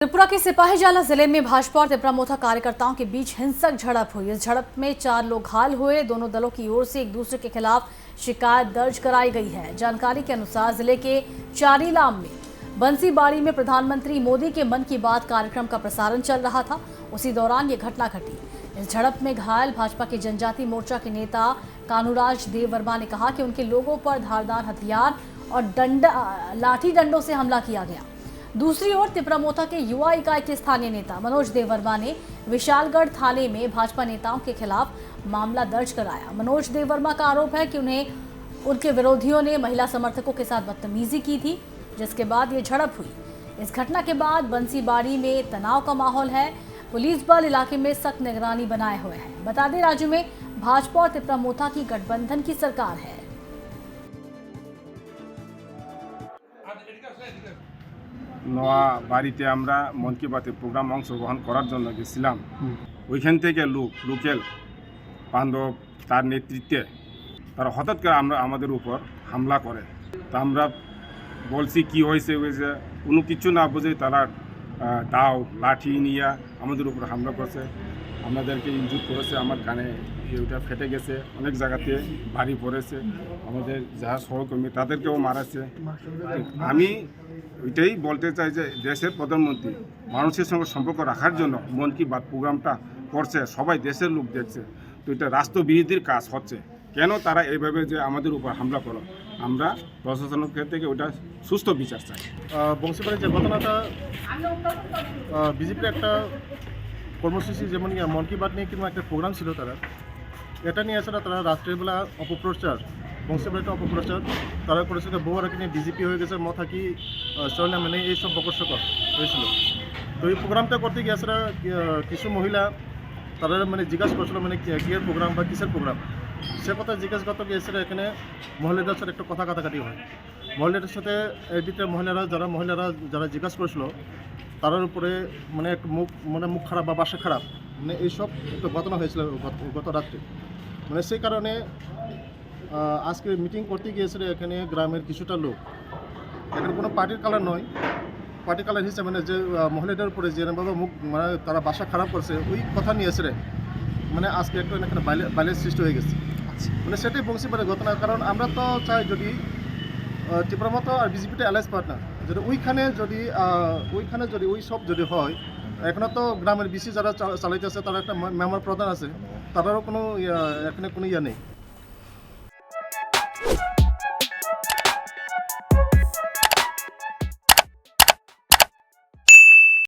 त्रिपुरा के सिपाहीजाला जिले में भाजपा और तिपरामोथा कार्यकर्ताओं के बीच हिंसक झड़प हुई। इस झड़प में 4 लोग घायल हुए। दोनों दलों की ओर से एक दूसरे के खिलाफ शिकायत दर्ज कराई गई है। जानकारी के अनुसार जिले के चारीलाम में बंसीबाड़ी में प्रधानमंत्री मोदी के मन की बात कार्यक्रम का प्रसारण चल रहा था। उसी दौरान ये घटना घटी। इस झड़प में घायल भाजपा के जनजाति मोर्चा के नेता कानूराज देव वर्मा ने कहा कि उनके लोगों पर धारदार हथियार और लाठी डंडों से हमला किया गया। दूसरी ओर तिपरामोथा के युवा इकाई के स्थानीय नेता मनोज देव वर्मा ने विशालगढ़ थाने में भाजपा नेताओं के खिलाफ मामला दर्ज कराया। मनोज देव वर्मा का आरोप है कि उनके विरोधियों ने महिला समर्थकों के साथ बदतमीजी की थी, जिसके बाद ये झड़प हुई। इस घटना के बाद बंसीबाड़ी में तनाव का माहौल है। पुलिस बल इलाके में सख्त निगरानी बनाए हुए है। बता दें, राज्य में भाजपा और तिपरामोथा की गठबंधन की सरकार है। নোয়া বাড়িতে আমরা মন কি বাতে প্রোগ্রাম অংশগ্রহণ করার জন্য গেছিলাম। ওইখান থেকে লোকেল বান্ধব তার নেতৃত্বে তারা হঠাৎ করে আমাদের উপর হামলা করে। তা আমরা বলছি কি হয়েছে কোনো কিছু না বুঝে তারা দাও লাঠি নিয়ে আমাদের উপর হামলা করছে। আমাদেরকে ইনজুর করেছে। আমার কানে ওটা ফেটে গেছে, অনেক জায়গাতে বাড়ি পড়েছে। আমাদের যারা সহকর্মী তাদেরকেও মারাছে। আমি ওইটাই বলতে চাই যে দেশের প্রধানমন্ত্রী মানুষের সঙ্গে সম্পর্ক রাখার জন্য মন কি বাত প্রোগ্রামটা করছে, সবাই দেশের লোক দেখছে। তো এটা রাষ্ট্রবিরোধীর কাজ হচ্ছে। কেন তারা এইভাবে যে আমাদের উপর হামলা করো? আমরা প্রশাসনের ক্ষেত্রে থেকে ওটা সুস্থ বিচার চাই। বংশীবাড়ির যে ঘটনাটা বিজেপির একটা কর্মসূচি যেমন মন কি বাত নিয়ে কিংবা একটা প্রোগ্রাম ছিল, এটা নিয়ে এছাড়া তারা রাত্রেবেলা অপপ্রচার, বংশীবাড়িটা অপপ্রচার তারা করেছিল। বউরাকে নিয়ে বিজেপি হয়ে গেছে, মথাকি চলে মানে এইসব বকর্ষকর হয়েছিল। তো এই প্রোগ্রামটা করতে গিয়ে এছাড়া কিছু মহিলা তারা মানে জিজ্ঞাসা করছিল মানে কিয়ের প্রোগ্রাম বা কিসের প্রোগ্রাম, সে কথা জিজ্ঞাসা করতে গিয়ে এছাড়া এখানে মহিলাদের সাথে একটা কথা কাটাকাটি হয়। মহিলাদের সাথে এদিকে মহিলারা যারা জিজ্ঞাসা করেছিল তার উপরে মানে মুখ খারাপ বা বাসা খারাপ মানে এইসব একটা ঘটনা হয়েছিল গত রাত্রে। মানে সেই কারণে আজকে মিটিং করতে গিয়েছিল এখানে গ্রামের কিছুটা লোক। এখানে কোনো পার্টির কালার নয়, পার্টি কালার হিসেবে মানে যে মহিলাদের উপরে যেভাবে মুখ মানে তারা বাসা খারাপ করছে ওই কথা নিয়ে এসে মানে আজকে একটা এখানে বাইলের সৃষ্টি হয়ে গেছে। মানে সেটাই বংশীবাড়ির ঘটনা। কারণ আমরা তো চাই যদি তিপরামোথা আর বিজেপিটা অ্যালায়েন্স পার্টনার যদি ওইখানে যদি ওই সব যদি হয়, এখানে তো গ্রামের বিসি যারা চালাইতেছে তারা একটা মেম্বার প্রধান আছে, তারারও কোনো এখানে কোনো ইয়ে নেই।